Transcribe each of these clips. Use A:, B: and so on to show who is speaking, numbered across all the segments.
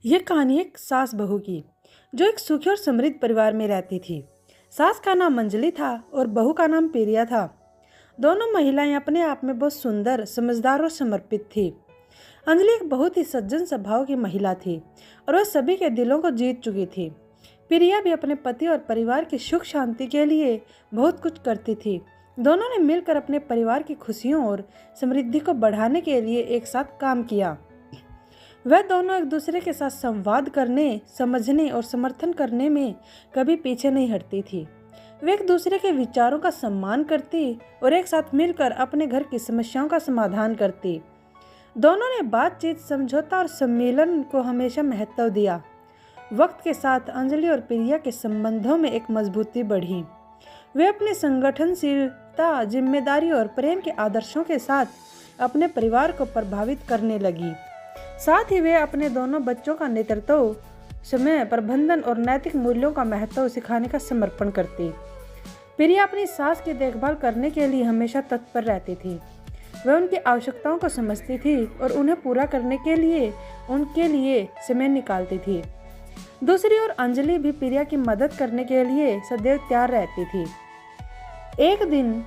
A: यह कहानी एक सास बहू की, जो एक सुखी और समृद्ध परिवार में रहती थी। सास का नाम अंजलि था और बहू का नाम प्रिया था। दोनों महिलाएं अपने आप में बहुत सुंदर, समझदार और समर्पित थी। अंजलि एक बहुत ही सज्जन स्वभाव की महिला थी और वह सभी के दिलों को जीत चुकी थी। प्रिया भी अपने पति और परिवार की सुख शांति के लिए बहुत कुछ करती थी। दोनों ने मिलकर अपने परिवार की खुशियों और समृद्धि को बढ़ाने के लिए एक साथ काम किया। वह दोनों एक दूसरे के साथ संवाद करने, समझने और समर्थन करने में कभी पीछे नहीं हटती थी। वे एक दूसरे के विचारों का सम्मान करती और एक साथ मिलकर अपने घर की समस्याओं का समाधान करती। दोनों ने बातचीत, समझौता और सम्मेलन को हमेशा महत्व दिया। वक्त के साथ अंजलि और प्रिया के संबंधों में एक मजबूती बढ़ी। वे अपनी संगठनशीलता, जिम्मेदारी और प्रेम के आदर्शों के साथ अपने परिवार को प्रभावित करने लगी। साथ ही वे अपने दोनों बच्चों का नेतृत्व, समय प्रबंधन और नैतिक मूल्यों का महत्व सिखाने का समर्पण करती। प्रिया अपनी सास की देखभाल करने के लिए हमेशा तत्पर रहती थी। वह उनकी आवश्यकताओं को समझती थी और उन्हें पूरा करने के लिए उनके लिए समय निकालती थी। दूसरी ओर अंजलि भी प्रिया की मदद करने के लिए सदैव तैयार रहती थी। एक दिन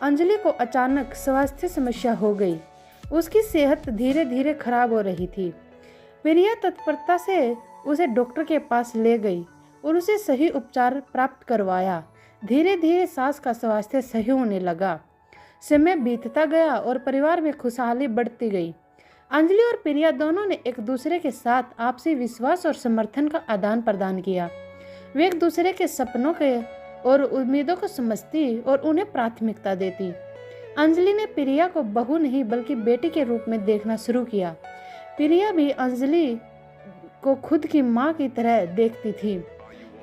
A: अंजलि को अचानक स्वास्थ्य समस्या हो गई। उसकी सेहत धीरे धीरे खराब हो रही थी। प्रिया तत्परता से उसे डॉक्टर के पास ले गई और उसे सही उपचार प्राप्त करवाया। धीरे धीरे सास का स्वास्थ्य सही होने लगा। समय बीतता गया और परिवार में खुशहाली बढ़ती गई। अंजलि और प्रिया दोनों ने एक दूसरे के साथ आपसी विश्वास और समर्थन का आदान प्रदान किया। वे एक दूसरे के सपनों के और उम्मीदों को समझती और उन्हें प्राथमिकता देती। अंजलि ने प्रिया को बहू नहीं बल्कि बेटी के रूप में देखना शुरू किया। प्रिया भी अंजलि को खुद की मां की तरह देखती थी।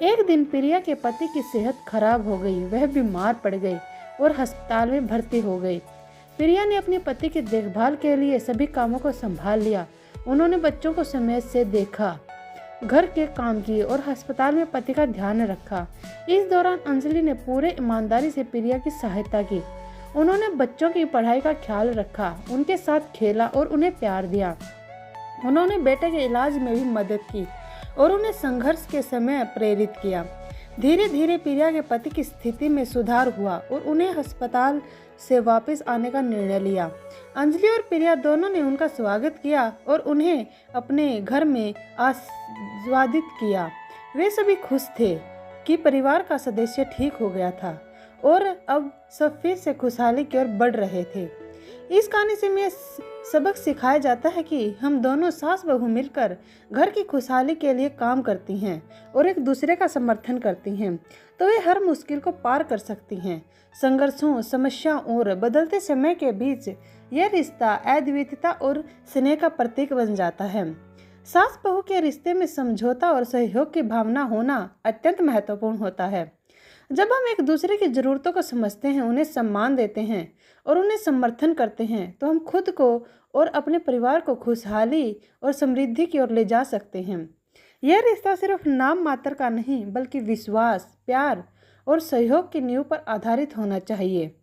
A: एक दिन प्रिया के पति की सेहत खराब हो गई। वह बीमार पड़ गई और अस्पताल में भर्ती हो गई। प्रिया ने अपने पति की देखभाल के लिए सभी कामों को संभाल लिया। उन्होंने बच्चों को समय से देखा, घर के काम किए और अस्पताल में पति का ध्यान रखा। इस दौरान अंजलि ने पूरे ईमानदारी से प्रिया की सहायता की। उन्होंने बच्चों की पढ़ाई का ख्याल रखा, उनके साथ खेला और उन्हें प्यार दिया। उन्होंने बेटे के इलाज में भी मदद की और उन्हें संघर्ष के समय प्रेरित किया। धीरे धीरे प्रिया के पति की स्थिति में सुधार हुआ और उन्हें अस्पताल से वापस आने का निर्णय लिया। अंजलि और प्रिया दोनों ने उनका स्वागत किया और उन्हें अपने घर में आस्वादित किया। वे सभी खुश थे कि परिवार का सदस्य ठीक हो गया था और अब सब फिर से खुशहाली की ओर बढ़ रहे थे। इस कहानी से हमें सबक सिखाया जाता है कि हम दोनों सास बहू मिलकर घर की खुशहाली के लिए काम करती हैं और एक दूसरे का समर्थन करती हैं तो वे हर मुश्किल को पार कर सकती हैं। संघर्षों, समस्याओं और बदलते समय के बीच यह रिश्ता अद्वितीयता और स्नेह का प्रतीक बन जाता है। सास बहू के रिश्ते में समझौता और सहयोग की भावना होना अत्यंत महत्वपूर्ण होता है। जब हम एक दूसरे की ज़रूरतों को समझते हैं, उन्हें सम्मान देते हैं और उन्हें समर्थन करते हैं तो हम खुद को और अपने परिवार को खुशहाली और समृद्धि की ओर ले जा सकते हैं। यह रिश्ता सिर्फ नाम मात्र का नहीं बल्कि विश्वास, प्यार और सहयोग की नींव पर आधारित होना चाहिए।